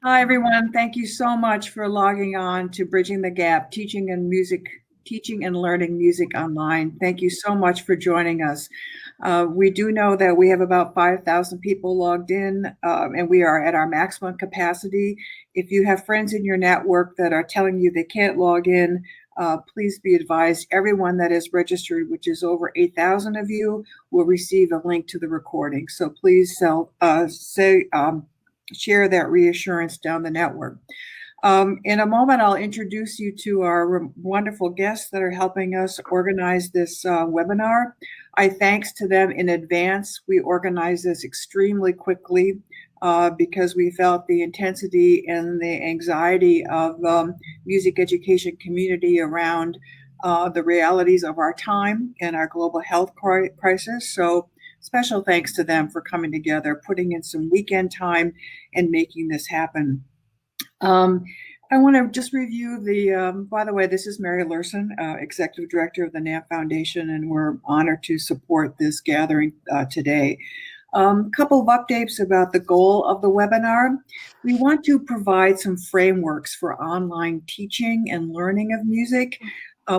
Hi, everyone. Thank you so much for logging on to Bridging the Gap, teaching and learning music online. Thank you so much for joining us. We do know that we have about 5,000 people logged in, and we are at our maximum capacity. If you have friends in your network that are telling you they can't log in, please be advised everyone that is registered, which is over 8,000 of you, will receive a link to the recording. So please share that reassurance down the network. In a moment, I'll introduce you to our wonderful guests that are helping us organize this webinar. I thanks to them in advance. We organized this extremely quickly because we felt the intensity and the anxiety of music education community around the realities of our time and our global health crisis. So special thanks to them for coming together, putting in some weekend time and making this happen. I want to just review by the way, this is Mary Lurson, Executive Director of the NAMM Foundation, and we're honored to support this gathering today. Couple of updates about the goal of the webinar. We want to provide some frameworks for online teaching and learning of music.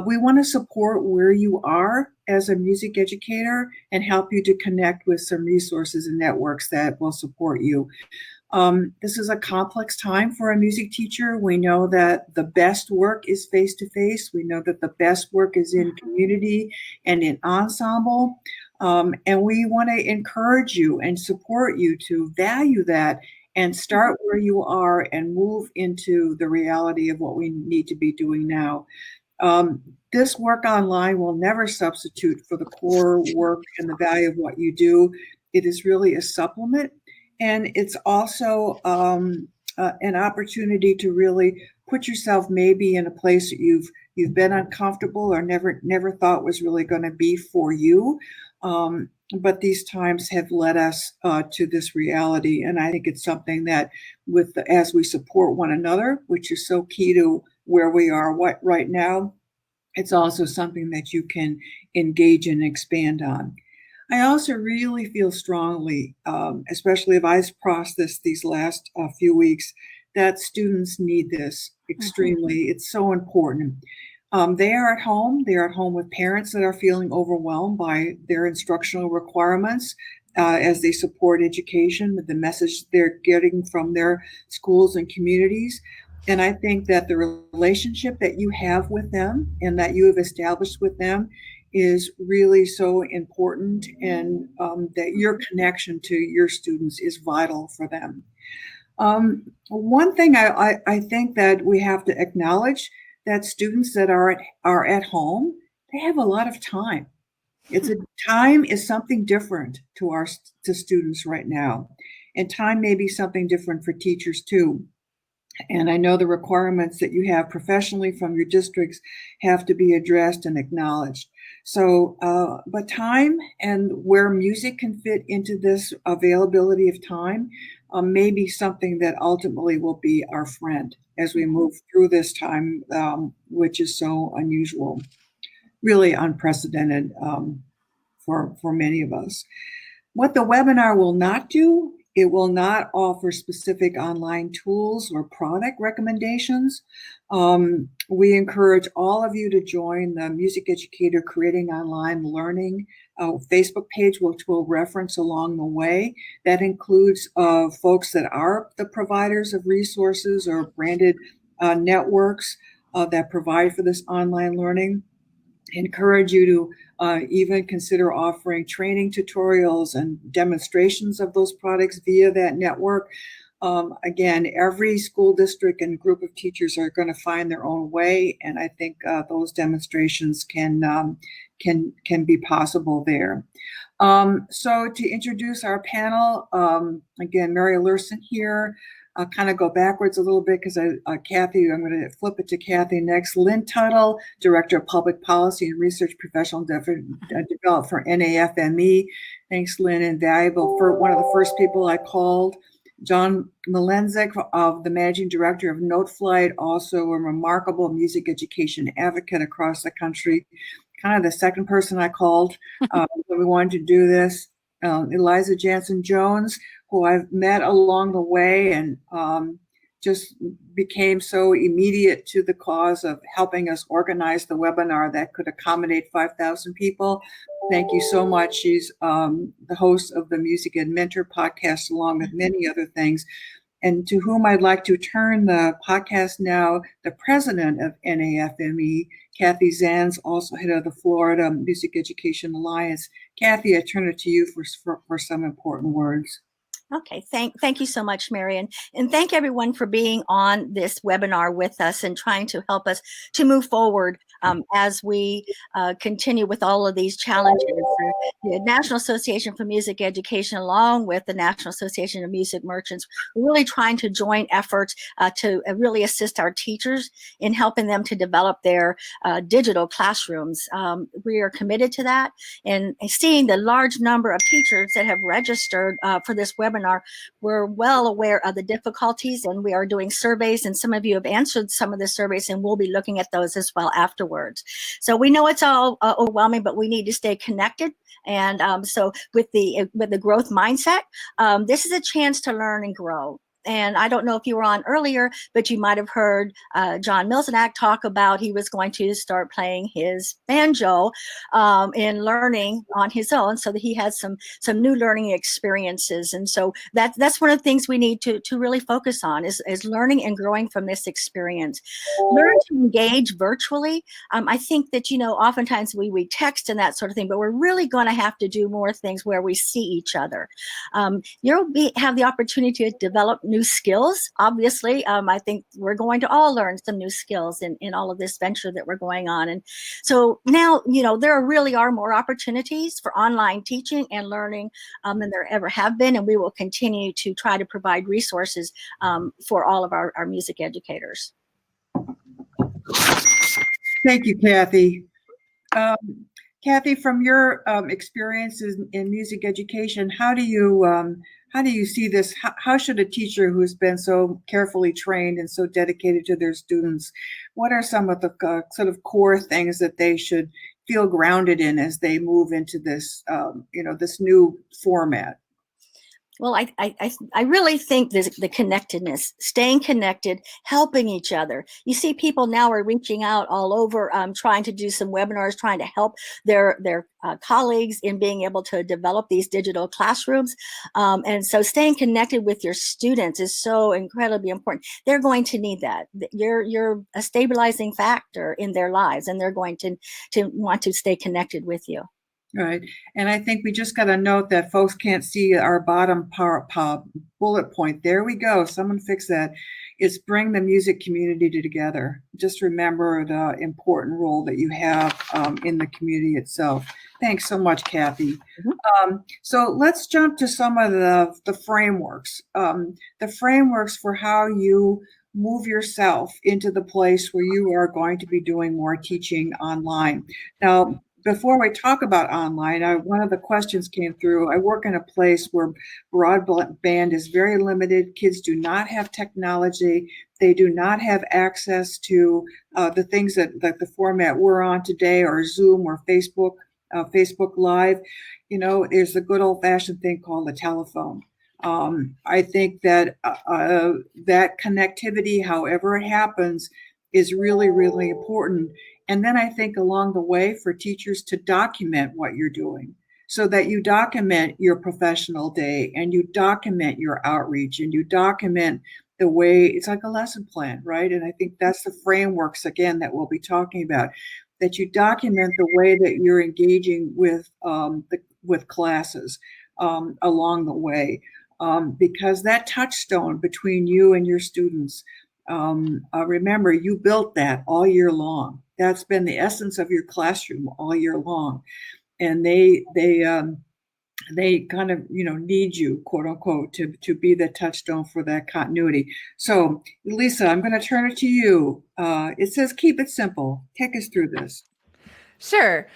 We want to support where you are as a music educator and help you to connect with some resources and networks that will support you. This is a complex time for a music teacher. We know that the best work is face-to-face. We know that the best work is in community and in ensemble. And we want to encourage you and support you to value that and start where you are and move into the reality of what we need to be doing now. This work online will never substitute for the core work and the value of what you do. It is really a supplement, and it's also an opportunity to really put yourself maybe in a place that you've been uncomfortable or never thought was really going to be for you. But these times have led us to this reality, and I think it's something that, as we support one another, which is so key to where we are right now, it's also something that you can engage and expand on. I also really feel strongly, especially if I've processed these last few weeks, that students need this extremely. It's so important. They are at home. They're at home with parents that are feeling overwhelmed by their instructional requirements as they support education, with the message they're getting from their schools and communities. And I think that the relationship that you have with them and that you have established with them is really so important, and that your connection to your students is vital for them. One thing I think that we have to acknowledge, that students that are at home, they have a lot of time. Time is something different to students right now, and time may be something different for teachers too. And I know the requirements that you have professionally from your districts have to be addressed and acknowledged. So, but time and where music can fit into this availability of time may be something that ultimately will be our friend as we move through this time, which is so unusual, really unprecedented for many of us. What the webinar will not do, it will not offer specific online tools or product recommendations. We encourage all of you to join the Music Educator Creating Online Learning Facebook page, which we'll reference along the way. That includes folks that are the providers of resources or branded networks that provide for this online learning. Encourage you to even consider offering training tutorials and demonstrations of those products via that network. Again, every school district and group of teachers are going to find their own way, and I think those demonstrations can be possible there. So to introduce our panel, again, Mary Lurson here. I'll kind of go backwards a little bit because Kathy, I'm going to flip it to Kathy next. Lynn Tuttle, Director of Public Policy and Research Professional Development for NAFME. Thanks, Lynn, invaluable. For one of the first people I called. John Malenzek, the Managing Director of Noteflight, also a remarkable music education advocate across the country. Kind of the second person I called when we wanted to do this. Eliza Jansen Jones, who I've met along the way, and just became so immediate to the cause of helping us organize the webinar that could accommodate 5,000 people. Thank you so much. She's the host of the Music and Mentor podcast, along with many other things, and to whom I'd like to turn the podcast now, the president of NAFME, Kathy Zanz, also head of the Florida Music Education Alliance. Kathy, I turn it to you for some important words. Okay, thank you so much, Marion. And thank everyone for being on this webinar with us and trying to help us to move forward as we continue with all of these challenges. The National Association for Music Education, along with the National Association of Music Merchants, we're really trying to join efforts to really assist our teachers in helping them to develop their digital classrooms. We are committed to that, and seeing the large number of teachers that have registered for this webinar, we're well aware of the difficulties, and we are doing surveys, and some of you have answered some of the surveys, and we'll be looking at those as well afterwards. So we know it's all overwhelming, but we need to stay connected. And so with the growth mindset, this is a chance to learn and grow. And I don't know if you were on earlier, but you might have heard John Milzenak talk about he was going to start playing his banjo and learning on his own, so that he has some new learning experiences. And so that's one of the things we need to really focus on is learning and growing from this experience. Learn to engage virtually. I think that, oftentimes we text and that sort of thing, but we're really going to have to do more things where we see each other. You'll have the opportunity to develop new skills. Obviously, I think we're going to all learn some new skills in all of this venture that we're going on. And so now, there really are more opportunities for online teaching and learning than there ever have been. And we will continue to try to provide resources for all of our music educators. Thank you, Kathy. Kathy, from your experiences in music education, how do you see this? How should a teacher who's been so carefully trained and so dedicated to their students, what are some of the sort of core things that they should feel grounded in as they move into this, this new format? Well, I really think the connectedness, staying connected, helping each other. You see, people now are reaching out all over, trying to do some webinars, trying to help their colleagues in being able to develop these digital classrooms. And so staying connected with your students is so incredibly important. They're going to need that. You're a stabilizing factor in their lives, and they're going to want to stay connected with you. Right. And I think we just got a note that folks can't see our bottom bullet point. There we go. Someone fix that. It's bring the music community together. Just remember the important role that you have in the community itself. Thanks so much, Kathy. Mm-hmm. So let's jump to some of the frameworks. The frameworks for how you move yourself into the place where you are going to be doing more teaching online. Now, before we talk about online, one of the questions came through. I work in a place where broadband is very limited. Kids do not have technology. They do not have access to the things that the format we're on today, or Zoom or Facebook Live. There's a good old-fashioned thing called the telephone. I think that that connectivity, however it happens, is really, really important. And then I think along the way for teachers to document what you're doing, so that you document your professional day, and you document your outreach, and you document the way, it's like a lesson plan, right? And I think that's the frameworks, again, that we'll be talking about, that you document the way that you're engaging with classes along the way, because that touchstone between you and your students, remember, you built that all year long. That's been the essence of your classroom all year long, and they kind of need you, quote unquote, to be the touchstone for that continuity. So, Lisa, I'm going to turn it to you. It says keep it simple. Take us through this. Sure.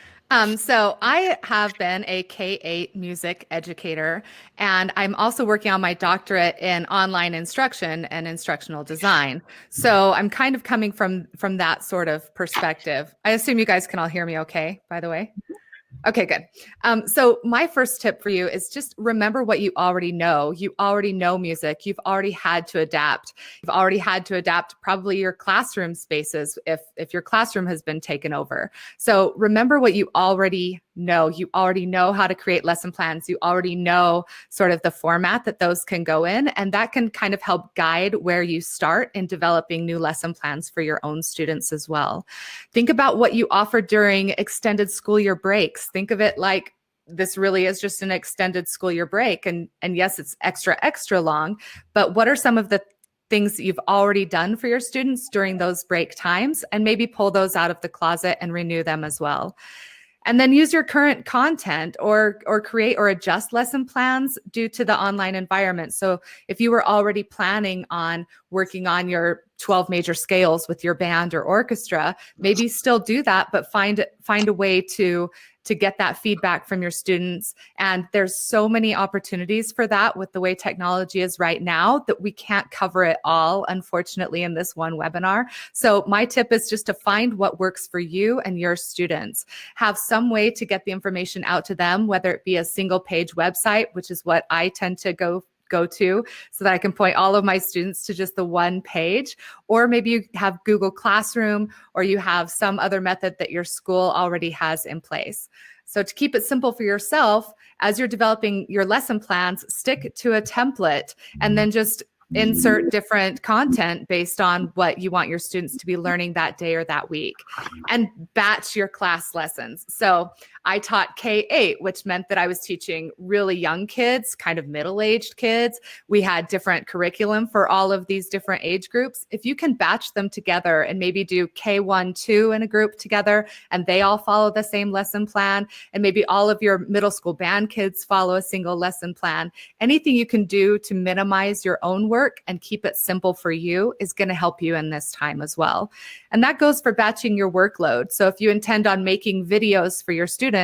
So I have been a K-8 music educator, and I'm also working on my doctorate in online instruction and instructional design. So I'm kind of coming from that sort of perspective. I assume you guys can all hear me okay, by the way? Okay, good. So my first tip for you is just remember what you already know. You already know music. You've already had to adapt. You've already had to adapt probably your classroom spaces if your classroom has been taken over. So remember what you already know. You already know how to create lesson plans. You already know sort of the format that those can go in, and that can kind of help guide where you start in developing new lesson plans for your own students as well. Think about what you offer during extended school year breaks. Think of it like this really is just an extended school year break. And yes, it's extra long, but what are some of the things that you've already done for your students during those break times? And maybe pull those out of the closet and renew them as well. And then use your current content or create or adjust lesson plans due to the online environment. So if you were already planning on working on your 12 major scales with your band or orchestra, maybe still do that, but find a way to get that feedback from your students. And there's so many opportunities for that with the way technology is right now that we can't cover it all, unfortunately, in this one webinar. So my tip is just to find what works for you and your students. Have some way to get the information out to them, whether it be a single page website, which is what I tend to go to so that I can point all of my students to just the one page, or maybe you have Google Classroom or you have some other method that your school already has in place. So to keep it simple for yourself, as you're developing your lesson plans, stick to a template and then just insert different content based on what you want your students to be learning that day or that week, and batch your class lessons. So I taught K-8, which meant that I was teaching really young kids, kind of middle-aged kids. We had different curriculum for all of these different age groups. If you can batch them together and maybe do K1, 2 in a group together, and they all follow the same lesson plan, and maybe all of your middle school band kids follow a single lesson plan, anything you can do to minimize your own work and keep it simple for you is going to help you in this time as well. And that goes for batching your workload. So if you intend on making videos for your students,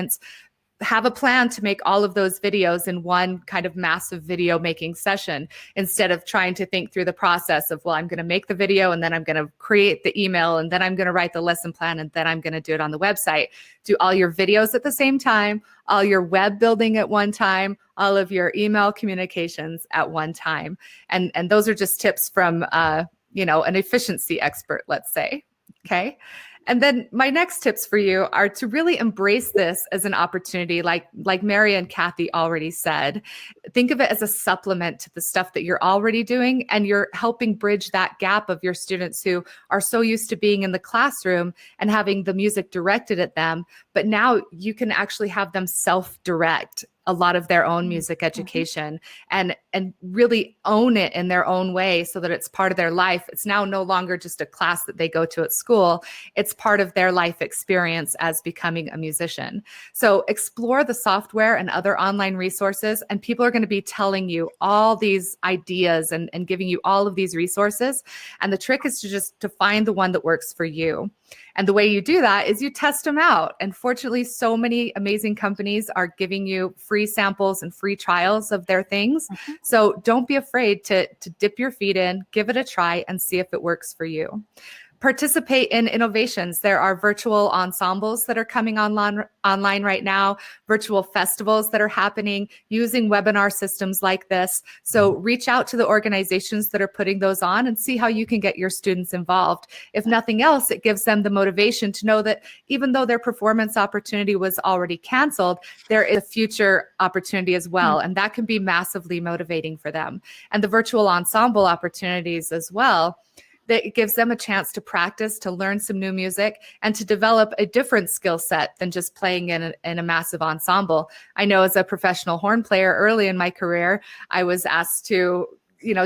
have a plan to make all of those videos in one kind of massive video making session, instead of trying to think through the process of, well, I'm going to make the video and then I'm going to create the email and then I'm going to write the lesson plan and then I'm going to do it on the website. Do all your videos at the same time, all your web building at one time, all of your email communications at one time. And those are just tips from, an efficiency expert, let's say. Okay. And then my next tips for you are to really embrace this as an opportunity, like Mary and Kathy already said. Think of it as a supplement to the stuff that you're already doing, and you're helping bridge that gap of your students who are so used to being in the classroom and having the music directed at them, but now you can actually have them self-direct a lot of their own music education and really own it in their own way so that it's part of their life. It's now no longer just a class that they go to at school. It's part of their life experience as becoming a musician. So explore the software and other online resources, and people are going to be telling you all these ideas and giving you all of these resources. And the trick is to find the one that works for you. And the way you do that is you test them out. And fortunately, so many amazing companies are giving you free samples and free trials of their things. So don't be afraid to dip your feet in, give it a try, and see if it works for you. Participate in innovations. There are virtual ensembles that are coming online right now, virtual festivals that are happening using webinar systems like this. So reach out to the organizations that are putting those on and see how you can get your students involved. If nothing else, it gives them the motivation to know that even though their performance opportunity was already canceled, there is a future opportunity as well. And that can be massively motivating for them. And the virtual ensemble opportunities as well, that it gives them a chance to practice, to learn some new music, and to develop a different skill set than just playing in a massive ensemble. I know as a professional horn player early in my career, I was asked to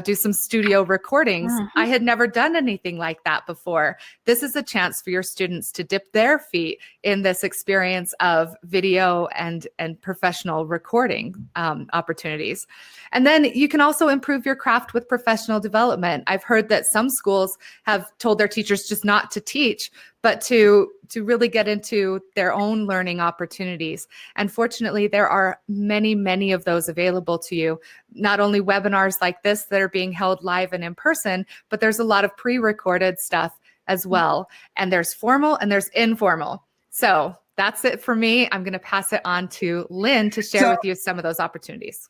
do some studio recordings. I had never done anything like that before. This is a chance for your students to dip their feet in this experience of video and professional recording opportunities. And then you can also improve your craft with professional development. I've heard that some schools have told their teachers just not to teach, but to really get into their own learning opportunities. And fortunately, there are many, many of those available to you. Not only webinars like this that are being held live and in person, but there's a lot of pre-recorded stuff as well. And there's formal and there's informal. So that's it for me. I'm going to pass it on to Lynn to share with you some of those opportunities.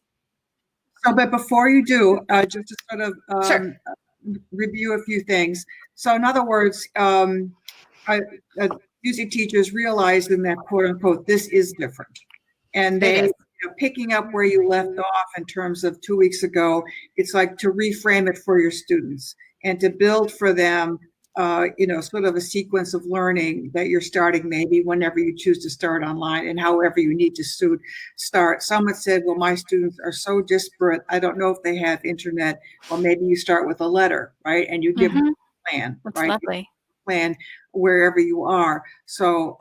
So, but before you do, just to sort of Sure. review a few things. So in other words, music teachers realized in that quote unquote, this is different. And they, picking up where you left off in terms of 2 weeks ago, it's like to reframe it for your students and to build for them, sort of a sequence of learning that you're starting maybe whenever you choose to start online and however you need to start. Someone said, well, my students are so disparate. I don't know if they have internet. Well, maybe you start with a letter, right? And you give them a plan, That's right? lovely. Plan wherever you are. So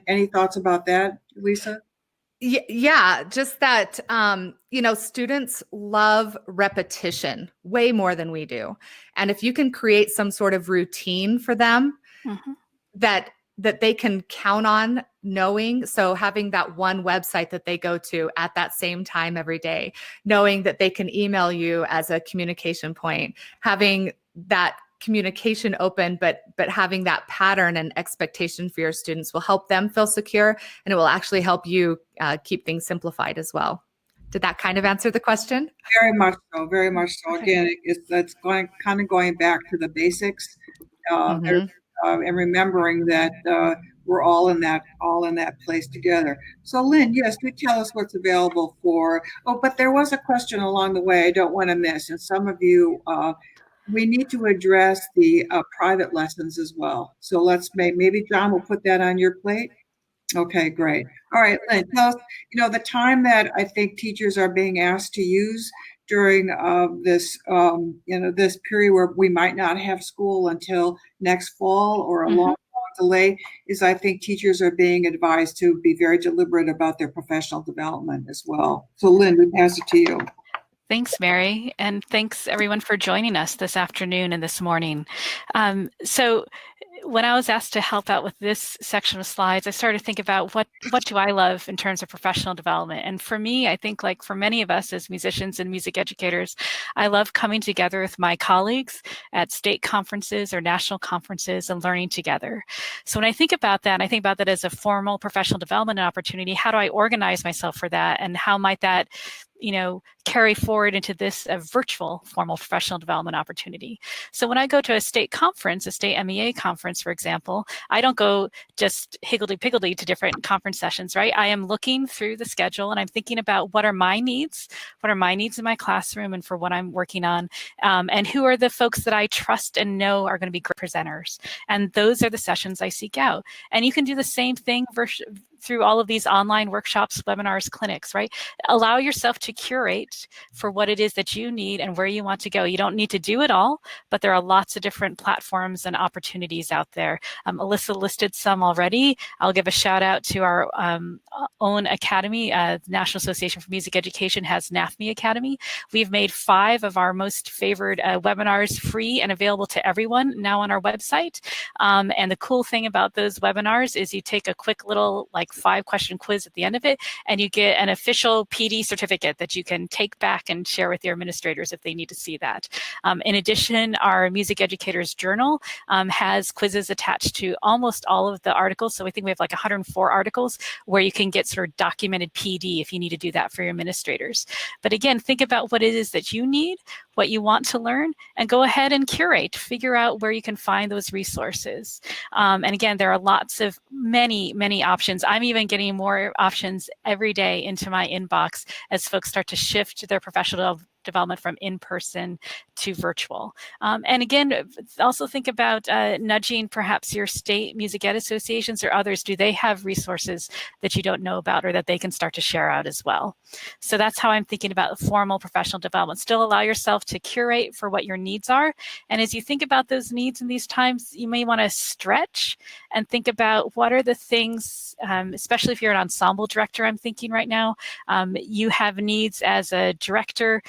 any thoughts about that, Lisa? Yeah, just that, students love repetition way more than we do. And if you can create some sort of routine for them that they can count on knowing, so having that one website that they go to at that same time every day, knowing that they can email you as a communication point, having that communication open, but having that pattern and expectation for your students will help them feel secure, and it will actually help you keep things simplified as well. Did that kind of answer the question? Very much so. Very much so. Again, it's going back to the basics, and remembering that we're all in that place together. So, Lynn, yes, do tell us what's available for. Oh, but there was a question along the way I don't want to miss, and some of you. We need to address the private lessons as well. So let's maybe John will put that on your plate. Okay, great. All right, Lynn, tell us, the time that I think teachers are being asked to use during this period where we might not have school until next fall or a long delay is I think teachers are being advised to be very deliberate about their professional development as well. So Lynn, we pass it to you. Thanks, Mary, and thanks everyone for joining us this afternoon and this morning. So when I was asked to help out with this section of slides, I started to think about what do I love in terms of professional development. And for me, I think like for many of us as musicians and music educators, I love coming together with my colleagues at state conferences or national conferences and learning together. So when I think about that, I think about that as a formal professional development opportunity. How do I organize myself for that? And how might that carry forward into this virtual formal professional development opportunity. So when I go to a state conference, a state MEA conference, for example, I don't go just higgledy-piggledy to different conference sessions, right? I am looking through the schedule and I'm thinking about what are my needs in my classroom and for what I'm working on, and who are the folks that I trust and know are going to be great presenters. And those are the sessions I seek out. And you can do the same thing through all of these online workshops, webinars, clinics, right? Allow yourself to curate for what it is that you need and where you want to go. You don't need to do it all, but there are lots of different platforms and opportunities out there. Alyssa listed some already. I'll give a shout out to our own academy. The National Association for Music Education has NAFME Academy. We've made 5 of our most favored webinars free and available to everyone now on our website. And the cool thing about those webinars is you take a quick little 5-question quiz at the end of it, and you get an official PD certificate that you can take back and share with your administrators if they need to see that. In addition, our Music Educators Journal has quizzes attached to almost all of the articles. So I think we have 104 articles where you can get sort of documented PD if you need to do that for your administrators. But again, think about what it is that you need, what you want to learn, and go ahead and curate, figure out where you can find those resources. And again, there are lots of many options. I'm even getting more options every day into my inbox as folks start to shift their professional development from in-person to virtual. And again, also think about nudging perhaps your state music ed associations or others. Do they have resources that you don't know about or that they can start to share out as well? So that's how I'm thinking about formal professional development. Still allow yourself to curate for what your needs are. And as you think about those needs in these times, you may want to stretch and think about what are the things, especially if you're an ensemble director, I'm thinking right now, you have needs as a director.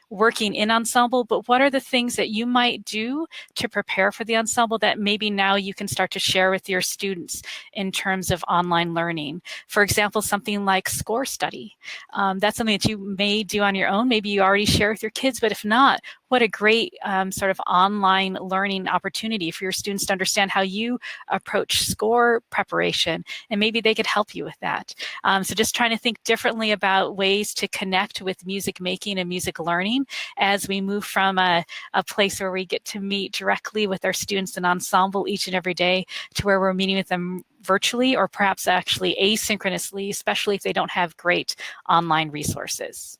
working in ensemble, but what are the things that you might do to prepare for the ensemble that maybe now you can start to share with your students in terms of online learning? For example, something like score study. That's something that you may do on your own. Maybe you already share with your kids, but if not, what a great sort of online learning opportunity for your students to understand how you approach score preparation, and maybe they could help you with that. So just trying to think differently about ways to connect with music making and music learning as we move from a place where we get to meet directly with our students in ensemble each and every day to where we're meeting with them virtually or perhaps actually asynchronously, especially if they don't have great online resources.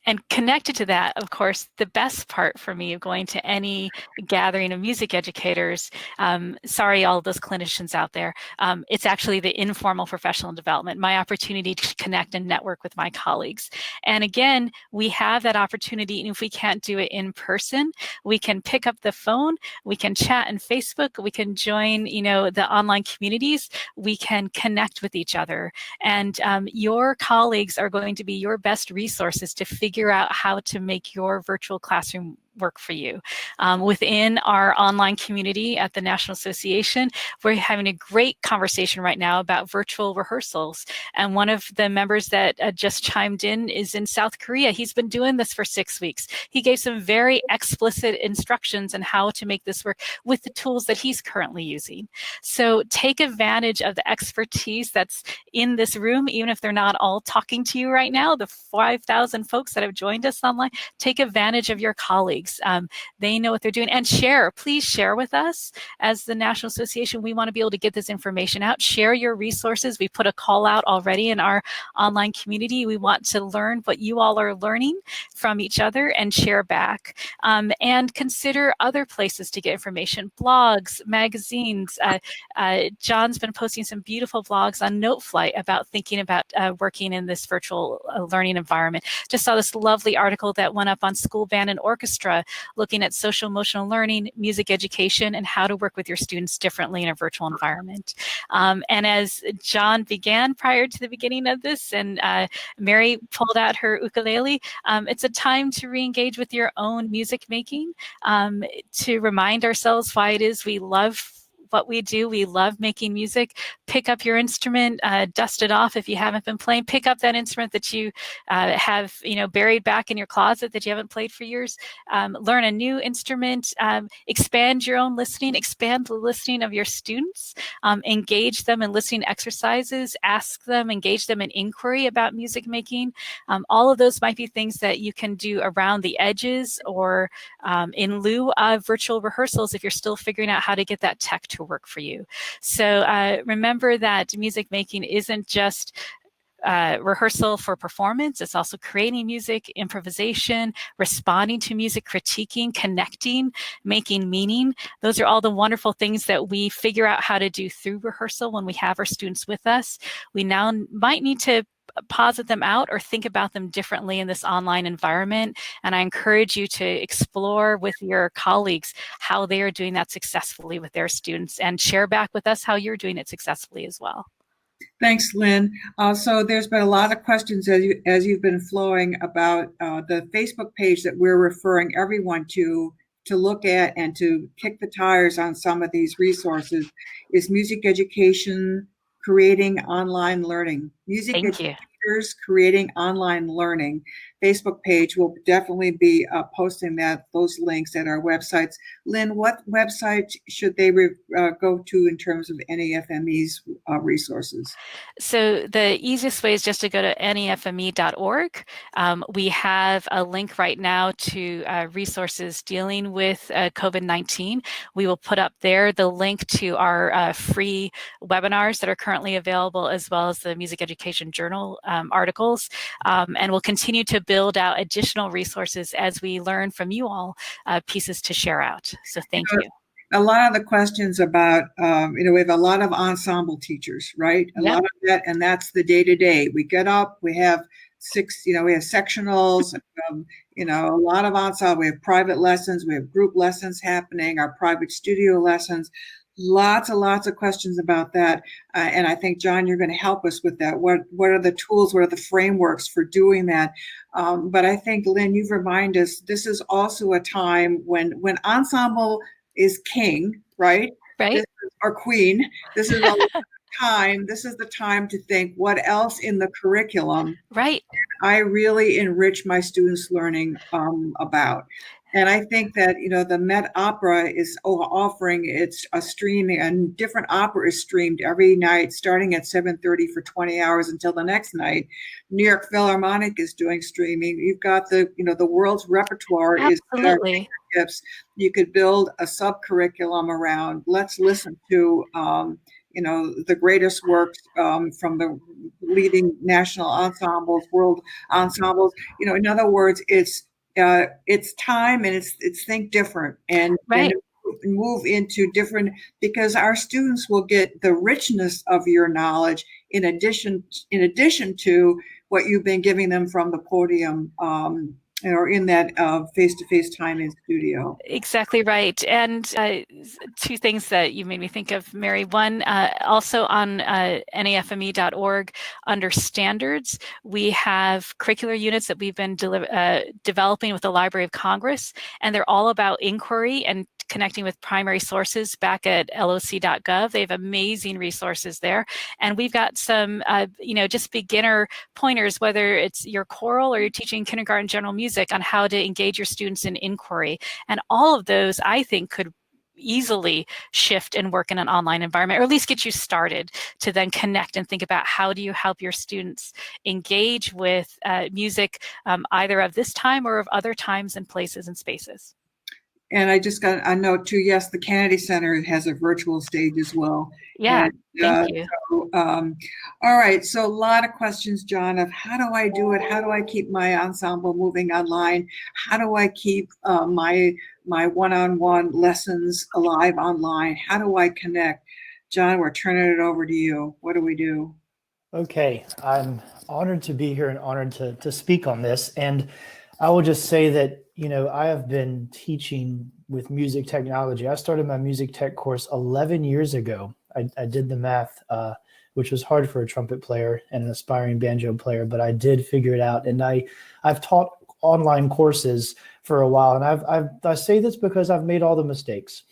And connected to that, of course, the best part for me of going to any gathering of music educators, sorry, all of those clinicians out there, it's actually the informal professional development, my opportunity to connect and network with my colleagues. And again, we have that opportunity, and if we can't do it in person, we can pick up the phone, we can chat on Facebook, we can join, the online communities, we can connect with each other. And your colleagues are going to be your best resources to figure out how to make your virtual classroom work for you. Within our online community at the National Association, we're having a great conversation right now about virtual rehearsals. And one of the members that just chimed in is in South Korea. He's been doing this for 6 weeks. He gave some very explicit instructions on how to make this work with the tools that he's currently using. So take advantage of the expertise that's in this room, even if they're not all talking to you right now, the 5,000 folks that have joined us online, take advantage of your colleagues. They know what they're doing, and share, please share with us. As the National Association, we want to be able to get this information out. Share your resources. We put a call out already in our online community. We want to learn what you all are learning from each other and share back. And consider other places to get information, blogs, magazines. John's been posting some beautiful blogs on Noteflight about thinking about working in this virtual learning environment. Just saw this lovely article that went up on School Band and Orchestra looking at social emotional learning, music education, and how to work with your students differently in a virtual environment. And as John began prior to the beginning of this, and Mary pulled out her ukulele, it's a time to re-engage with your own music making, to remind ourselves why it is we love what we do. We love making music. Pick up your instrument, dust it off if you haven't been playing. Pick up that instrument that you have, buried back in your closet that you haven't played for years. Learn a new instrument. Expand your own listening. Expand the listening of your students. Engage them in listening exercises. Ask them, engage them in inquiry about music making. All of those might be things that you can do around the edges or in lieu of virtual rehearsals if you're still figuring out how to get that tech to work for you. So remember that music making isn't just rehearsal for performance. It's also creating music, improvisation, responding to music, critiquing, connecting, making meaning. Those are all the wonderful things that we figure out how to do through rehearsal when we have our students with us. We now might need to posit them out or think about them differently in this online environment. And I encourage you to explore with your colleagues how they are doing that successfully with their students, and share back with us how you're doing it successfully as well. Thanks, Lynn. So there's been a lot of questions as you've been flowing about the Facebook page that we're referring everyone to look at and to kick the tires on some of these resources is Music Education Creating Online Learning. Music Educators Creating Online Learning Facebook page. Will definitely be posting those links at our websites. Lynn, what website should they go to in terms of NAFME's resources? So the easiest way is just to go to nafme.org. We have a link right now to resources dealing with COVID-19. We will put up there the link to our free webinars that are currently available, as well as the Music Education Journal articles. And we'll continue to build out additional resources as we learn from you all pieces to share out. So thank you. A lot of the questions about, we have a lot of ensemble teachers, right? A lot of that, and that's the day-to-day. We get up, we have we have sectionals, a lot of ensemble. We have private lessons, we have group lessons happening, our private studio lessons. Lots and lots of questions about that. And I think, John, you're going to help us with that. What are the tools? What are the frameworks for doing that? But I think, Lynn, you've reminded us this is also a time when ensemble is king, right? Right. Or queen. This is a time. This is the time to think what else in the curriculum Right. I really enrich my students' learning about. And I think that, the Met Opera is offering its a streaming, and different opera is streamed every night, starting at 7:30 for 20 hours until the next night. New York Philharmonic is doing streaming. You've got the world's repertoire is at our Absolutely. fingertips. You could build a sub-curriculum around, let's listen to, the greatest works from the leading national ensembles, world ensembles. In other words, it's time, and it's think different, and Right. move into different, because our students will get the richness of your knowledge in addition to what you've been giving them from the podium, or in that face-to-face time in studio. Exactly right. And two things that you made me think of, Mary. One, also on nafme.org, under standards, we have curricular units that we've been developing with the Library of Congress, and they're all about inquiry and connecting with primary sources back at loc.gov. They have amazing resources there. And we've got some, just beginner pointers, whether it's your choral or you're teaching kindergarten general music, on how to engage your students in inquiry. And all of those, I think, could easily shift and work in an online environment, or at least get you started to then connect and think about how do you help your students engage with music, either of this time or of other times and places and spaces. And I just got a note too. Yes, the Kennedy Center has a virtual stage as well. Yeah, And, thank you. So, all right. So a lot of questions, John, of how do I do it? How do I keep my ensemble moving online? How do I keep my one-on-one lessons alive online? How do I connect? John, we're turning it over to you. What do we do? Okay, I'm honored to be here and honored to speak on this. And I will just say that, I have been teaching with music technology. I started my music tech course 11 years ago. I did the math, which was hard for a trumpet player and an aspiring banjo player, but I did figure it out. And I've taught online courses for a while. And I say this because I've made all the mistakes.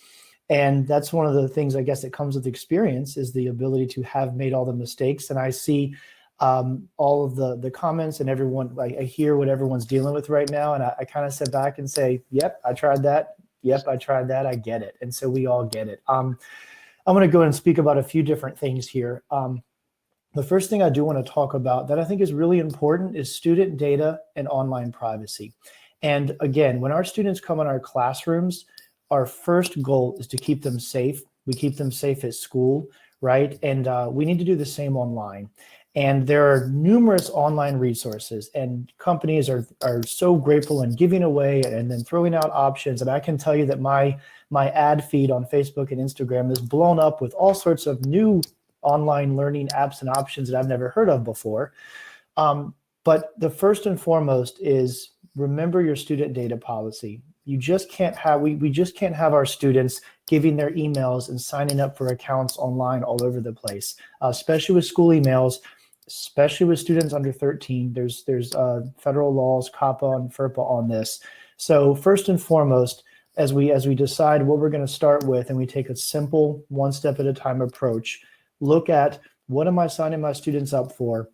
And that's one of the things, I guess, that comes with experience, is the ability to have made all the mistakes. And I see all of the comments, and everyone, I hear what everyone's dealing with right now. And I kind of sit back and say, yep, I tried that. Yep, I tried that. I get it. And so we all get it. I'm going to go and speak about a few different things here. The first thing I do want to talk about that I think is really important is student data and online privacy. And again, when our students come in our classrooms, our first goal is to keep them safe. We keep them safe at school, right? And we need to do the same online. And there are numerous online resources, and companies are so grateful and giving away and then throwing out options. And I can tell you that my ad feed on Facebook and Instagram is blown up with all sorts of new online learning apps and options that I've never heard of before. But the first and foremost is remember your student data policy. You just can't have, we just can't have our students giving their emails and signing up for accounts online all over the place, especially with school emails, especially with students under 13. There's federal laws, COPPA and FERPA on this. So first and foremost, as we decide what we're going to start with, and we take a simple one step at a time approach, look at what am I signing my students up for?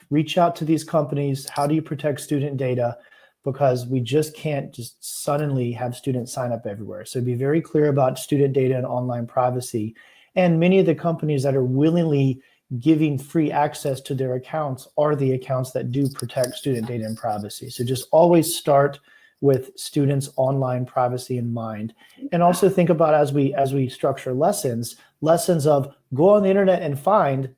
Reach out to these companies. How do you protect student data? Because we just can't just suddenly have students sign up everywhere. So be very clear about student data and online privacy. And many of the companies that are willingly giving free access to their accounts are the accounts that do protect student data and privacy. So just always start with students' online privacy in mind. And also think about, as we structure lessons of go on the internet and find ...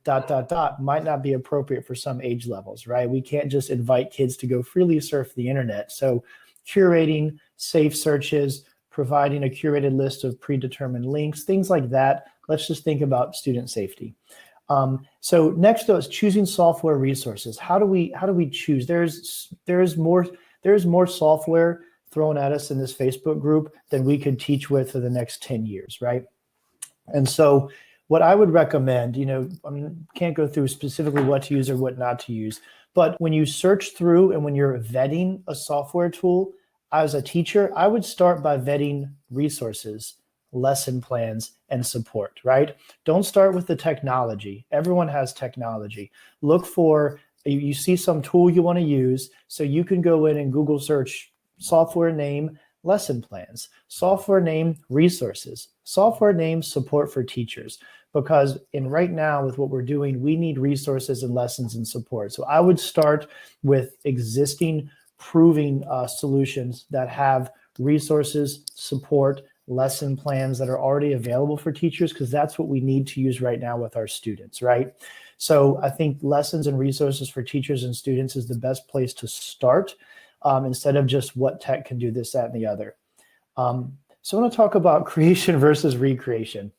might not be appropriate for some age levels, right? We can't just invite kids to go freely surf the internet. So curating safe searches, providing a curated list of predetermined links, things like that. Let's just think about student safety. So next, though, is choosing software resources. How do we choose? There's more software thrown at us in this Facebook group than we could teach with for the next 10 years, right? And so what I would recommend, can't go through specifically what to use or what not to use, but when you search through and when you're vetting a software tool, as a teacher, I would start by vetting resources, lesson plans, and support, right? Don't start with the technology. Everyone has technology. Look for, you see some tool you want to use, so you can go in and Google search software name, lesson plans, software name, resources, software name, support for teachers. Because right now with what we're doing, we need resources and lessons and support. So I would start with existing proving solutions that have resources, support, lesson plans that are already available for teachers, because that's what we need to use right now with our students, right? So I think lessons and resources for teachers and students is the best place to start, instead of just what tech can do this, that, and the other. So I want to talk about creation versus recreation.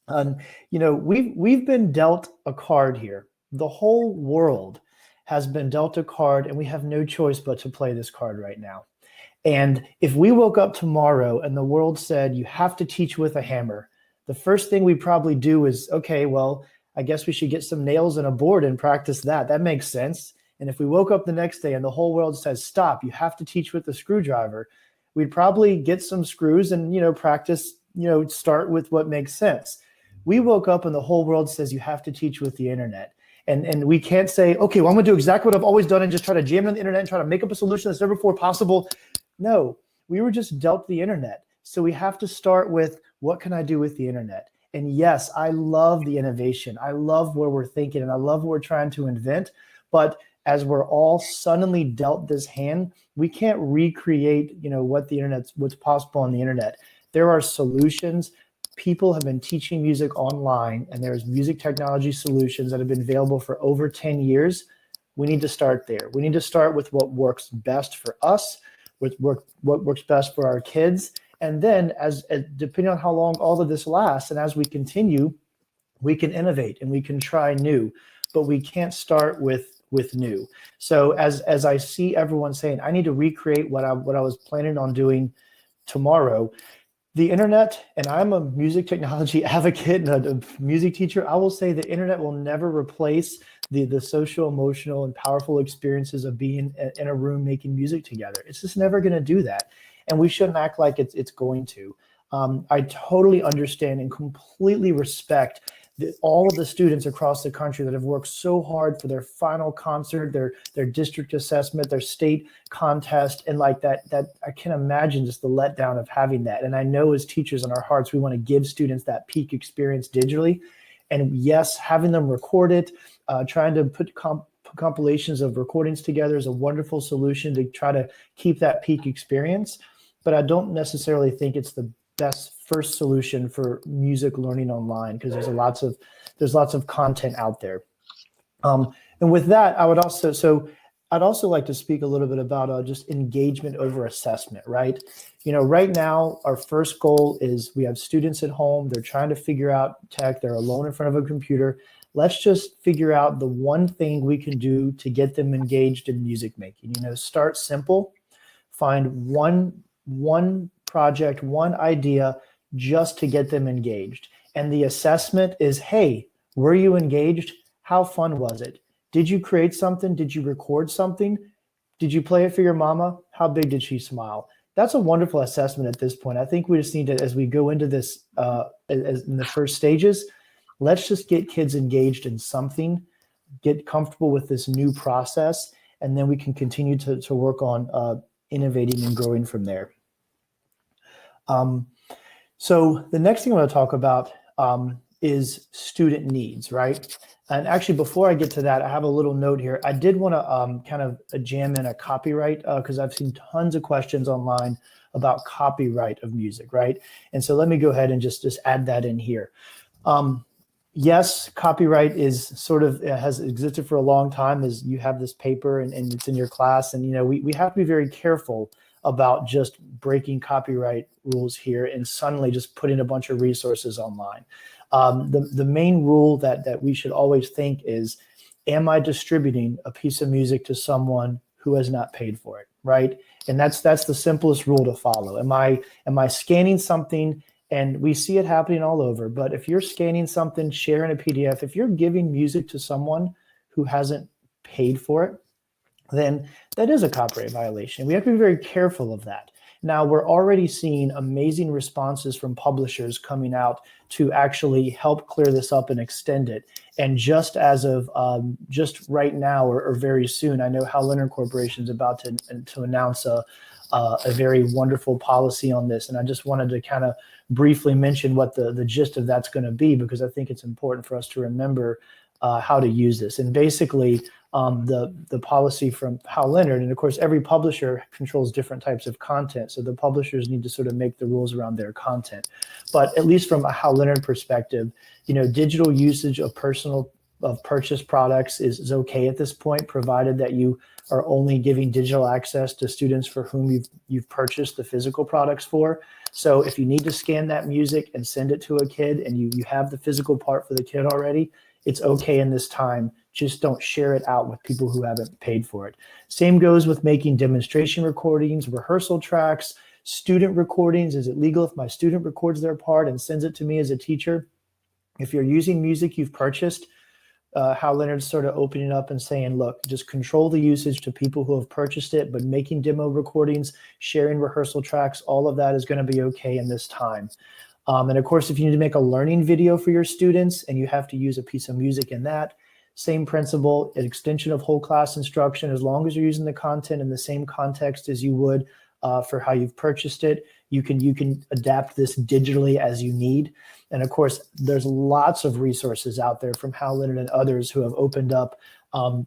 We've been dealt a card here. The whole world has been dealt a card, and we have no choice but to play this card right now. And if we woke up tomorrow and the world said, you have to teach with a hammer, the first thing we probably do is, okay, well, I guess we should get some nails and a board and practice that. That makes sense. And if we woke up the next day and the whole world says, stop, you have to teach with a screwdriver, we'd probably get some screws and, practice, start with what makes sense. We woke up and the whole world says you have to teach with the internet. And we can't say, okay, well, I'm going to do exactly what I've always done and just try to jam it on the internet and try to make up a solution that's never before possible. No, we were just dealt the internet. So we have to start with, what can I do with the internet? And yes, I love the innovation. I love where we're thinking and I love what we're trying to invent. But as we're all suddenly dealt this hand, we can't recreate, what's possible on the internet. There are solutions. People have been teaching music online, and there's music technology solutions that have been available for over 10 years. We need to start there. We need to start with what works best for us, with what works best for our kids. And then as depending on how long all of this lasts, and as we continue, we can innovate and we can try new, but we can't start with new. So as I see everyone saying, I need to recreate what I was planning on doing tomorrow, the internet, and I'm a music technology advocate and a music teacher, I will say the internet will never replace the social, emotional, and powerful experiences of being in a room making music together. It's just never going to do that. And we shouldn't act like it's going to. I totally understand and completely respect all of the students across the country that have worked so hard for their final concert, their district assessment, their state contest, and like that I can imagine just the letdown of having that. And I know as teachers in our hearts, we want to give students that peak experience digitally. And yes, having them record it, trying to put compilations of recordings together is a wonderful solution to try to keep that peak experience. But I don't necessarily think it's the best first solution for music learning online, because there's lots of content out there. And with that, I'd also like to speak a little bit about just engagement over assessment, right? Right now, our first goal is we have students at home, they're trying to figure out tech, they're alone in front of a computer. Let's just figure out the one thing we can do to get them engaged in music making. Start simple, find one project, one idea, just to get them engaged. And the assessment is, hey, were you engaged? How fun was it? Did you create something? Did you record something? Did you play it for your mama? How big did she smile? That's a wonderful assessment at this point. I think we just need to, as we go into this, as in the first stages, let's just get kids engaged in something, get comfortable with this new process, and then we can continue to work on innovating and growing from there. So the next thing I want to talk about is student needs, right? And actually, before I get to that, I have a little note here. I did want to kind of jam in a copyright, because I've seen tons of questions online about copyright of music, right? And so let me go ahead and just add that in here. Yes, copyright is sort of has existed for a long time, as you have this paper and it's in your class. And, we have to be very careful about just breaking copyright rules here and suddenly just putting a bunch of resources online. The main rule that we should always think is, am I distributing a piece of music to someone who has not paid for it, right? And that's the simplest rule to follow. Am I scanning something And we see it happening all over. But if you're scanning something, sharing a PDF, if you're giving music to someone who hasn't paid for it, then that is a copyright violation. We have to be very careful of that. Now, we're already seeing amazing responses from publishers coming out to actually help clear this up and extend it. And just as of just right now or very soon, I know Hal Leonard Corporation is about to announce a very wonderful policy on this. And I just wanted to kind of briefly mention what the gist of that's going to be, because I think it's important for us to remember how to use this. And basically, the policy from Hal Leonard, and of course, every publisher controls different types of content. So the publishers need to sort of make the rules around their content. But at least from a Hal Leonard perspective, digital usage of purchased products is okay at this point, provided that you are only giving digital access to students for whom you've purchased the physical products for. So if you need to scan that music and send it to a kid and you have the physical part for the kid already, it's okay in this time. Just don't share it out with people who haven't paid for it. Same goes with making demonstration recordings, rehearsal tracks, student recordings. Is it legal if my student records their part and sends it to me as a teacher? If you're using music you've purchased, Hal Leonard's sort of opening up and saying, look, just control the usage to people who have purchased it, but making demo recordings, sharing rehearsal tracks, all of that is going to be okay in this time. And of course, if you need to make a learning video for your students and you have to use a piece of music in that, same principle, an extension of whole class instruction, as long as you're using the content in the same context as you would for how you've purchased it, you can adapt this digitally as you need. And of course, there's lots of resources out there from Hal Leonard and others who have opened up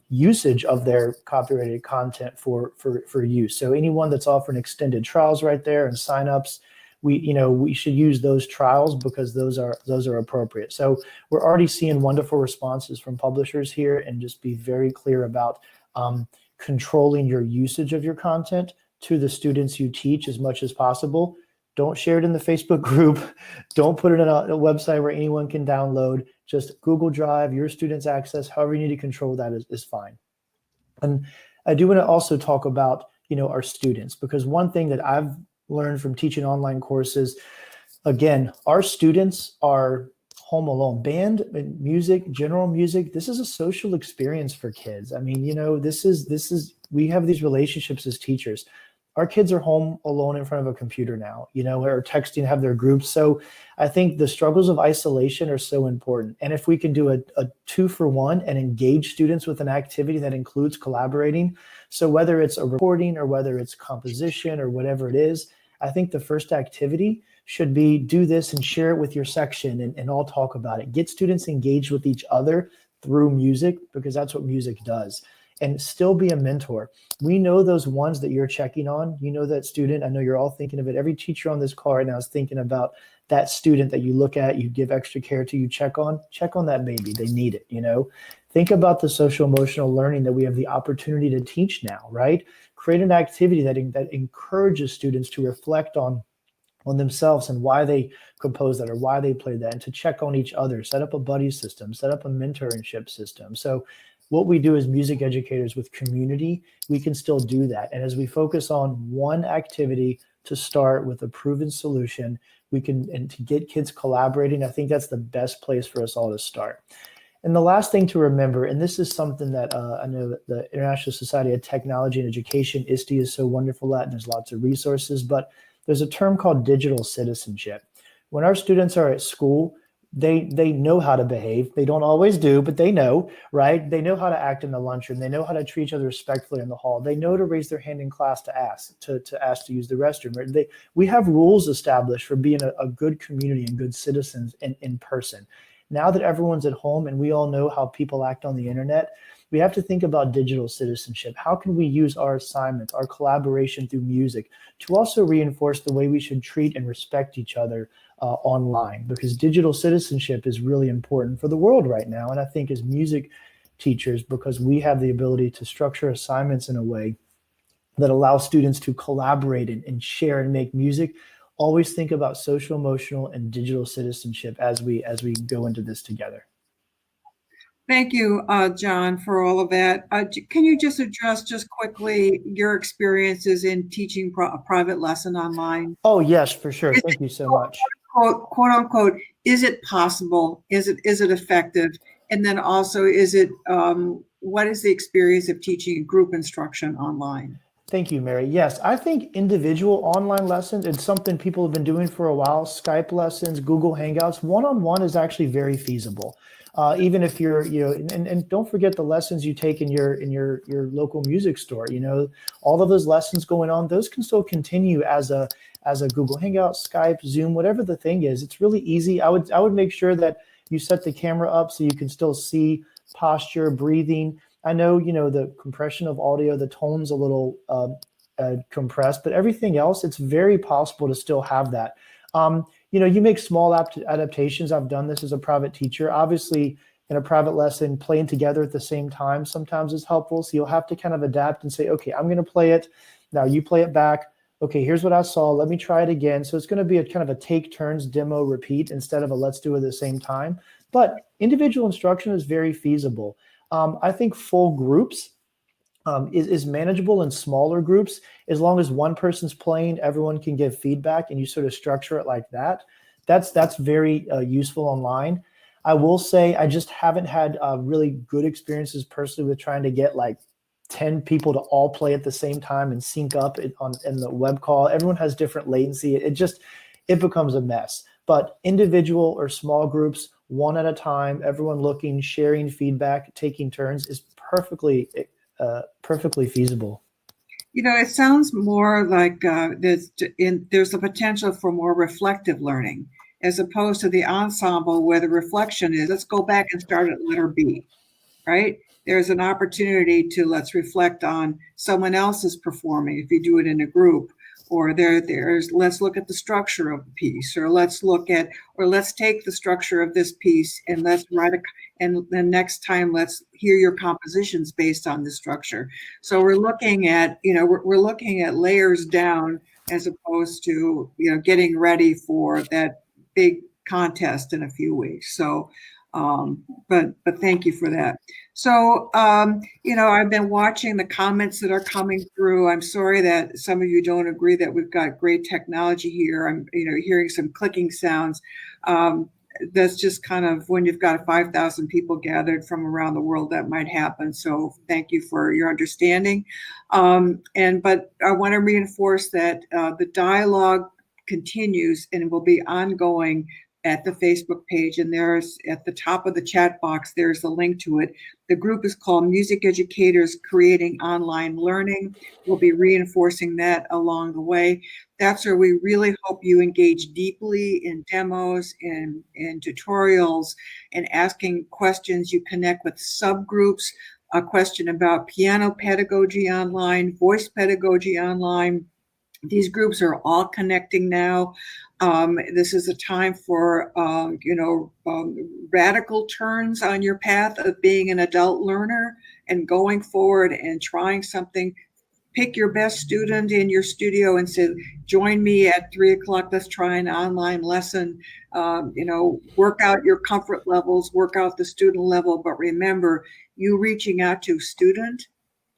usage of their copyrighted content for use. So anyone that's offering extended trials right there and signups, we should use those trials because those are appropriate. So we're already seeing wonderful responses from publishers here, and just be very clear about controlling your usage of your content to the students you teach as much as possible. Don't share it in the Facebook group. Don't put it on a website where anyone can download. Just Google Drive, your students' access, however you need to control that is fine. And I do want to also talk about, our students, because one thing that I've learned from teaching online courses, again, our students are home alone. Band, music, general music, this is a social experience for kids. I mean, we have these relationships as teachers. Our kids are home alone in front of a computer now, or texting, have their groups. So I think the struggles of isolation are so important. And if we can do a 2-for-1 and engage students with an activity that includes collaborating, so whether it's a recording or whether it's composition or whatever it is, I think the first activity should be do this and share it with your section and all talk about it. Get students engaged with each other through music, because that's what music does. And still be a mentor. We know those ones that you're checking on. That student. I know you're all thinking of it. Every teacher on this call right now is thinking about that student that you look at, you give extra care to, you check on that baby. They need it. Think about the social emotional learning that we have the opportunity to teach now, right? Create an activity that encourages students to reflect on themselves and why they composed that or why they played that, and to check on each other. Set up a buddy system, set up a mentorship system. So what we do as music educators with community, we can still do that. And as we focus on one activity to start with a proven solution, and to get kids collaborating, I think that's the best place for us all to start. And the last thing to remember, and this is something that I know that the International Society of Technology and Education, ISTE, is so wonderful at, and there's lots of resources, but there's a term called digital citizenship. When our students are at school, they know how to behave. They don't always do, but they know, right? They know how to act in the lunchroom. They know how to treat each other respectfully in the hall. They know to raise their hand in class to ask to use the restroom. We have rules established for being a good community and good citizens in person. Now that everyone's at home and we all know how people act on the internet, we have to think about digital citizenship. How can we use our assignments, our collaboration through music, to also reinforce the way we should treat and respect each other online? Because digital citizenship is really important for the world right now. And I think as music teachers, because we have the ability to structure assignments in a way that allows students to collaborate and share and make music, always think about social, emotional, and digital citizenship as we go into this together. Thank you, John, for all of that. Can you just address just quickly your experiences in teaching a private lesson online? Oh, yes, for sure. Thank you so much. quote unquote, is it possible? Is it effective? And then also, what is the experience of teaching group instruction online? Thank you, Mary. Yes, I think individual online lessons, it's something people have been doing for a while. Skype lessons, Google Hangouts, one-on-one is actually very feasible. Even if you're, and don't forget the lessons you take in your local music store. All of those lessons going on, those can still continue as a Google Hangout, Skype, Zoom, whatever the thing is. It's really easy. I would make sure that you set the camera up so you can still see posture, breathing. I know, the compression of audio, the tone's a little compressed, but everything else, it's very possible to still have that. You make small adaptations. I've done this as a private teacher. Obviously, in a private lesson, playing together at the same time sometimes is helpful. So you'll have to kind of adapt and say, okay, I'm going to play it. Now you play it back. Okay, here's what I saw. Let me try it again. So it's going to be a kind of a take turns demo repeat instead of a let's do it at the same time. But individual instruction is very feasible. I think full groups is manageable in smaller groups. As long as one person's playing, everyone can give feedback and you sort of structure it like that. That's very useful online. I will say I just haven't had really good experiences personally with trying to get like 10 people to all play at the same time and sync up in the web call. Everyone has different latency. It becomes a mess. But individual or small groups, one at a time, everyone looking, sharing feedback, taking turns is perfectly feasible. It sounds more like there's a potential for more reflective learning as opposed to the ensemble where the reflection is, let's go back and start at letter B, right? There's an opportunity to let's reflect on someone else's performing if you do it in a group. Or there's let's look at the structure of the piece, or let's take the structure of this piece and let's write and then next time let's hear your compositions based on the structure. So we're looking at we're looking at layers down as opposed to getting ready for that big contest in a few weeks. So but thank you for that. So, I've been watching the comments that are coming through. I'm sorry that some of you don't agree that we've got great technology here. I'm, hearing some clicking sounds. That's just kind of when you've got 5,000 people gathered from around the world that might happen. So thank you for your understanding. But I want to reinforce that the dialogue continues and will be ongoing at the Facebook page, and there's at the top of the chat box, there's a link to it. The group is called Music Educators Creating Online Learning. We'll be reinforcing that along the way. That's where we really hope you engage deeply in demos, in tutorials, and asking questions. You connect with subgroups, a question about piano pedagogy online, voice pedagogy online. These groups are all connecting now. This is a time for, radical turns on your path of being an adult learner and going forward and trying something. Pick your best student in your studio and say, join me at 3:00. Let's try an online lesson. Work out your comfort levels, work out the student level. But remember, you reaching out to student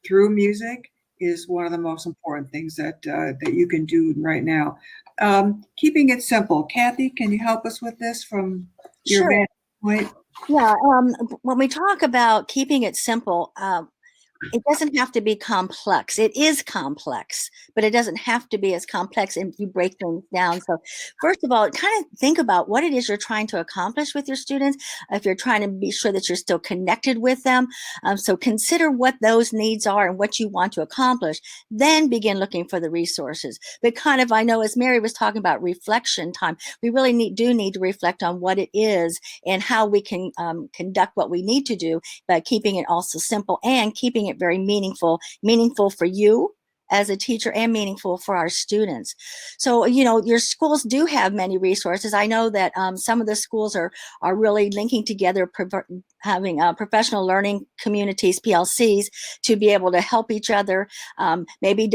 through music is one of the most important things that you can do right now. Keeping it simple. Kathy, can you help us with this from your vantage point? Yeah, when we talk about keeping it simple, it doesn't have to be complex. It is complex, but it doesn't have to be as complex if you break things down. So first of all, kind of think about what it is you're trying to accomplish with your students. If you're trying to be sure that you're still connected with them. So consider what those needs are and what you want to accomplish, then begin looking for the resources. But kind of, I know as Mary was talking about reflection time, we really do need to reflect on what it is and how we can conduct what we need to do by keeping it also simple and keeping it very meaningful for you as a teacher and meaningful for our students. So, your schools do have many resources. I know that some of the schools are really linking together, having professional learning communities, PLCs, to be able to help each other, maybe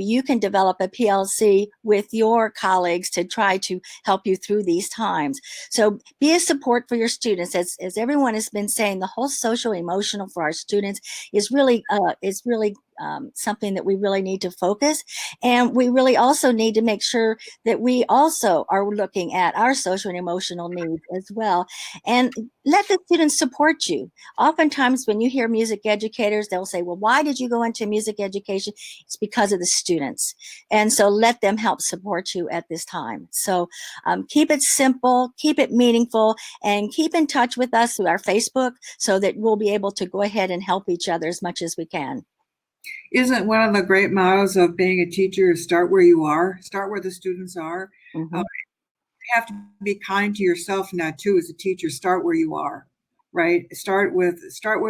you can develop a PLC with your colleagues to try to help you through these times. So be a support for your students. As everyone has been saying, the whole social emotional for our students is really something that we really need to focus. And we really also need to make sure that we also are looking at our social and emotional needs as well. And let the students support you. Oftentimes when you hear music educators, they'll say, well, why did you go into music education? It's because of the students. And so let them help support you at this time. So keep it simple, keep it meaningful, and keep in touch with us through our Facebook so that we'll be able to go ahead and help each other as much as we can. Isn't one of the great mottos of being a teacher is start where you are, start where the students are? Mm-hmm. You have to be kind to yourself now too as a teacher. Start where you are, right? Start with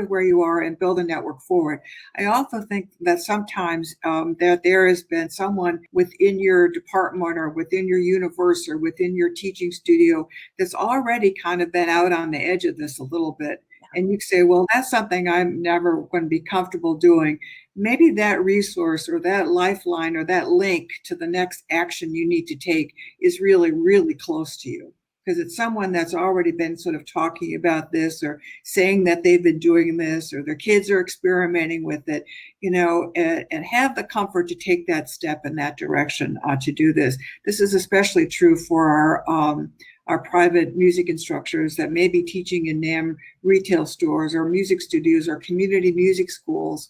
where you are and build a network forward. I also think that sometimes that there has been someone within your department or within your universe or within your teaching studio that's already kind of been out on the edge of this a little bit. And you say, well, that's something I'm never going to be comfortable doing. Maybe that resource or that lifeline or that link to the next action you need to take is really, really close to you, because it's someone that's already been sort of talking about this or saying that they've been doing this or their kids are experimenting with it, and have the comfort to take that step in that direction to do this. This is especially true for our private music instructors that may be teaching in NAMM retail stores or music studios or community music schools.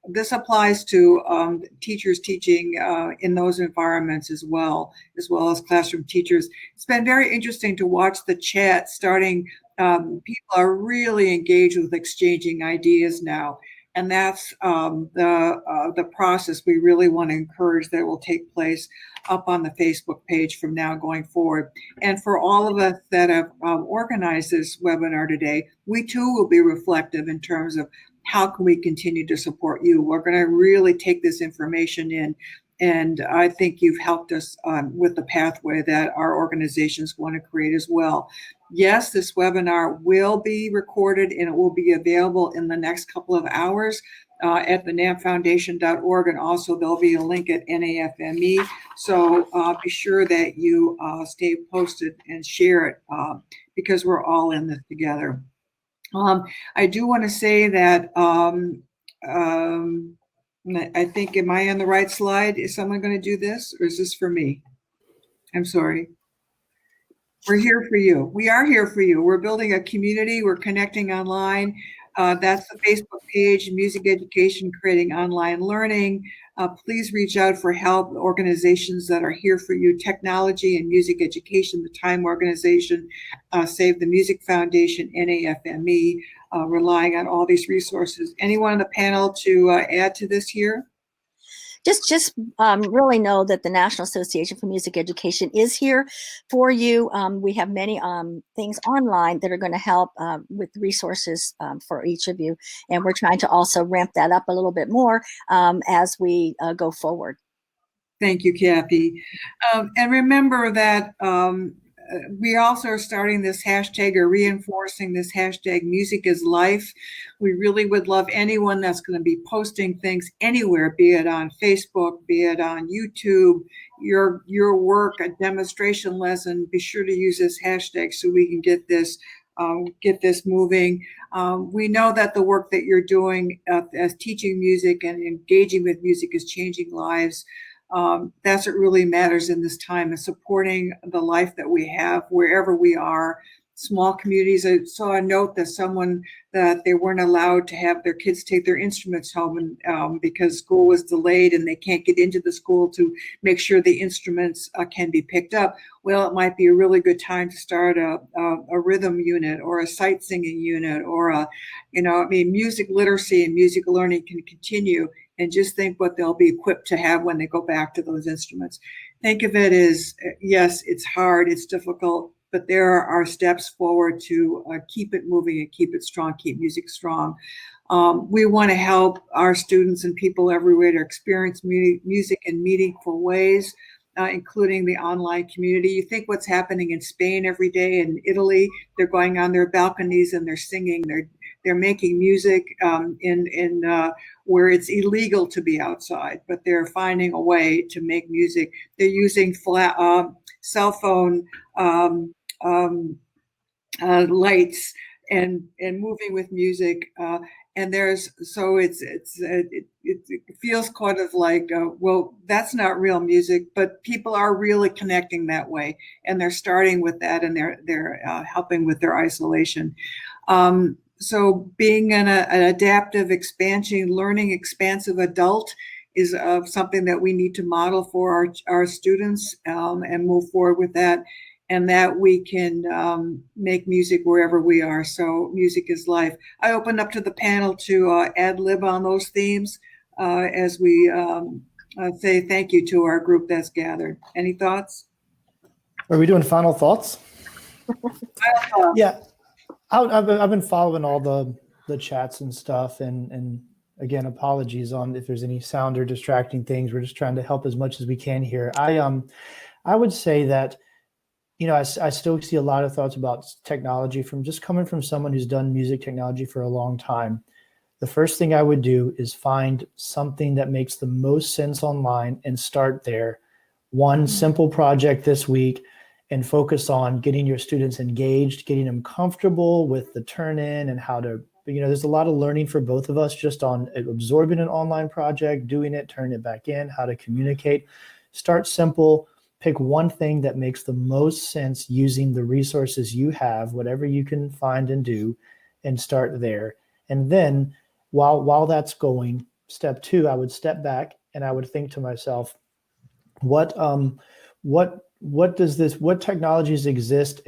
This applies to teachers teaching in those environments as well as classroom teachers. It's been very interesting to watch the chat starting. People are really engaged with exchanging ideas now. And that's the process we really want to encourage that will take place up on the Facebook page from now going forward. And for all of us that have organized this webinar today, we too will be reflective in terms of how can we continue to support you. We're going to really take this information in, and I think you've helped us with the pathway that our organizations want to create as well. Yes, this webinar will be recorded and it will be available in the next couple of hours at the nammfoundation.org, and also there'll be a link at NAFME. So be sure that you stay posted and share it because we're all in this together. I do want to say that I think, am I on the right slide? Is someone going to do this, or is this for me? I'm sorry. We're here for you. We are here for you. We're building a community. We're connecting online. That's the Facebook page, Music Education, Creating Online Learning. Please reach out for help. Organizations that are here for you, Technology and Music Education, the Time Organization, Save the Music Foundation, NAFME, relying on all these resources. Anyone on the panel to add to this here? Just really know that the National Association for Music Education is here for you. We have many things online that are going to help with resources for each of you. And we're trying to also ramp that up a little bit more as we go forward. Thank you, Kathy. And remember that we also are starting this hashtag or reinforcing this hashtag Music is Life. We really would love anyone that's going to be posting things anywhere, be it on Facebook, be it on YouTube, your work, a demonstration lesson. Be sure to use this hashtag so we can get this moving. We know that the work that you're doing as teaching music and engaging with music is changing lives. That's what really matters in this time, is supporting the life that we have wherever we are. Small communities. I saw a note that they weren't allowed to have their kids take their instruments home and because school was delayed and they can't get into the school to make sure the instruments can be picked up. Well, it might be a really good time to start a rhythm unit or a sight singing unit or music literacy and music learning can continue. And just think what they'll be equipped to have when they go back to those instruments. Think of it as, yes, it's hard, it's difficult, but there are steps forward to keep it moving and keep it strong, keep music strong. We want to help our students and people everywhere to experience music in meaningful ways, including the online community. You think what's happening in Spain every day, in Italy, they're going on their balconies and they're singing, they're making music in where it's illegal to be outside, but they're finding a way to make music. They're using cell phone lights and moving with music. And it feels kind of like, well, that's not real music, but people are really connecting that way, and they're starting with that, and they're helping with their isolation. So being an adaptive, learning, expansive adult is something that we need to model for our students, and move forward with that, and that we can make music wherever we are. So music is life. I open up to the panel to ad lib on those themes as we say thank you to our group that's gathered. Any thoughts? Are we doing final thoughts? Yeah, I've been following all the chats and stuff, and again, apologies on if there's any sound or distracting things. We're just trying to help as much as we can here. I would say that, you know, I still see a lot of thoughts about technology from just coming from someone who's done music technology for a long time. The first thing I would do is find something that makes the most sense online and start there. One simple project this week, and focus on getting your students engaged, getting them comfortable with the turn-in and how to, you know, there's a lot of learning for both of us just on absorbing an online project, doing it, turning it back in, how to communicate. Start simple. Pick one thing that makes the most sense using the resources you have, whatever you can find and do, and start there. And then while that's going, step two, I would step back and I would think to myself, what technologies exist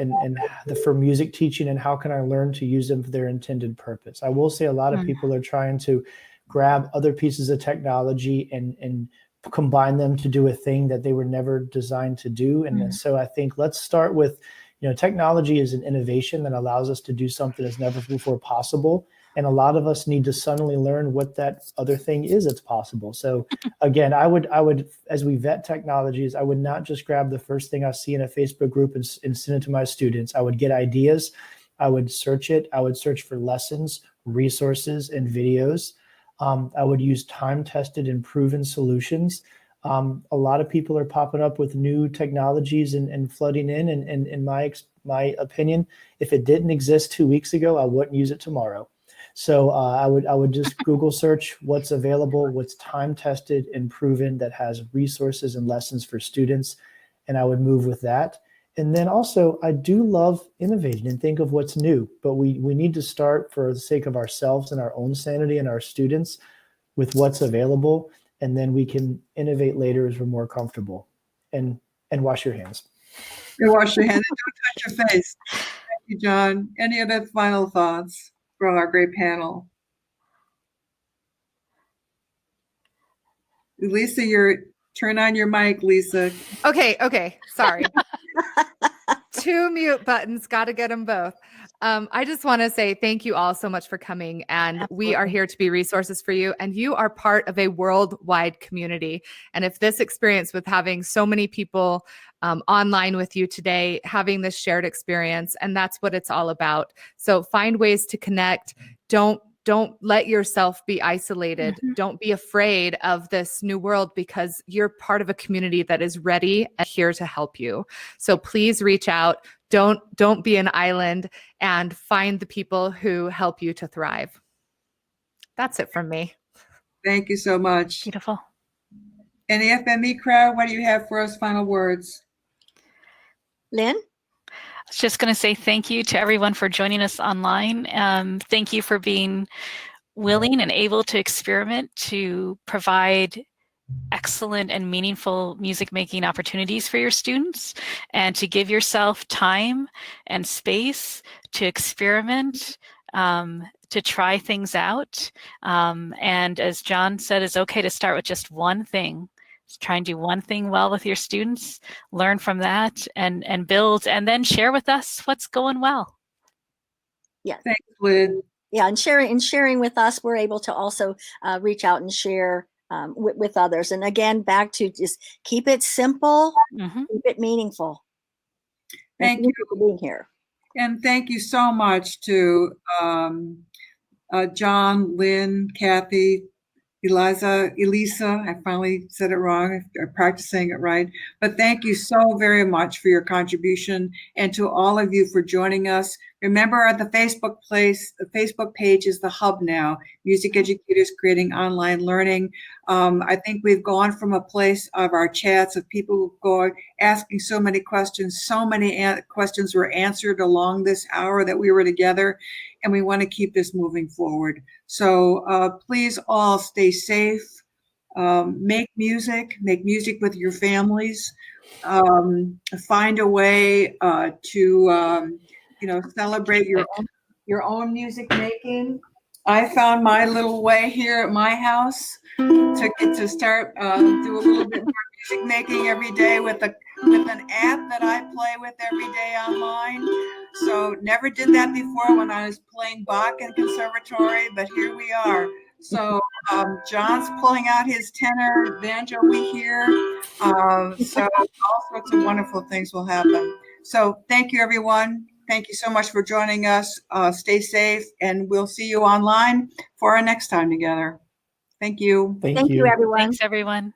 for music teaching, and how can I learn to use them for their intended purpose? I will say a lot of people are trying to grab other pieces of technology and combine them to do a thing that they were never designed to do. And so I think let's start with, you know, technology is an innovation that allows us to do something that's never before possible. And a lot of us need to suddenly learn what that other thing is that's possible. So again, I would, as we vet technologies, I would not just grab the first thing I see in a Facebook group and send it to my students. I would get ideas. I would search it. I would search for lessons, resources, and videos. I would use time-tested and proven solutions. A lot of people are popping up with new technologies and flooding in. And in my opinion, if it didn't exist 2 weeks ago, I wouldn't use it tomorrow. So I would just Google search what's available, what's time-tested and proven that has resources and lessons for students, and I would move with that. And then also, I do love innovating and think of what's new, but we need to start for the sake of ourselves and our own sanity and our students with what's available, and then we can innovate later as we're more comfortable. And wash your hands. You wash your hands and don't touch your face. Thank you, John. Any other final thoughts from our great panel? Lisa, turn on your mic, Lisa. Okay. Sorry. 2 mute buttons, got to get them both. I just want to say thank you all so much for coming, and we are here to be resources for you, and you are part of a worldwide community. And if this experience with having so many people online with you today, having this shared experience, and that's what it's all about. So find ways to connect. Don't let yourself be isolated. Don't be afraid of this new world, because you're part of a community that is ready and here to help you. So please reach out. Don't be an island, and find the people who help you to thrive. That's it from me. Thank you so much. Beautiful. And the FME crowd, what do you have for us? Final words. Lynn? I was just going to say thank you to everyone for joining us online. Thank you for being willing and able to experiment to provide excellent and meaningful music making opportunities for your students, and to give yourself time and space to experiment, to try things out. And as John said, it's okay to start with just one thing. Try and do one thing well with your students, learn from that, and build, and then share with us what's going well. Yeah. Thanks, Lynn. Yeah, and sharing with us, we're able to also reach out and share with others. And again, back to just keep it simple, keep it meaningful. Thank you for being here. And thank you so much to John, Lynn, Kathy, Elisa, I finally said it wrong. I practiced saying it right. But thank you so very much for your contribution, and to all of you for joining us. Remember, the Facebook page is the hub now. Music educators creating online learning. I think we've gone from a place of our chats of people going asking so many questions. So many questions were answered along this hour that we were together, and we want to keep this moving forward. So please all stay safe. Make music with your families. Find a way to celebrate your own music making. I found my little way here at my house to get to start do a little bit more music making every day with an app that I play with every day online. So never did that before when I was playing Bach in conservatory, but here we are. So John's pulling out his tenor banjo we hear. So all sorts of wonderful things will happen. So thank you, everyone. Thank you so much for joining us. Stay safe, and we'll see you online for our next time together. Thank you. Thank you. everyone. Thanks, everyone.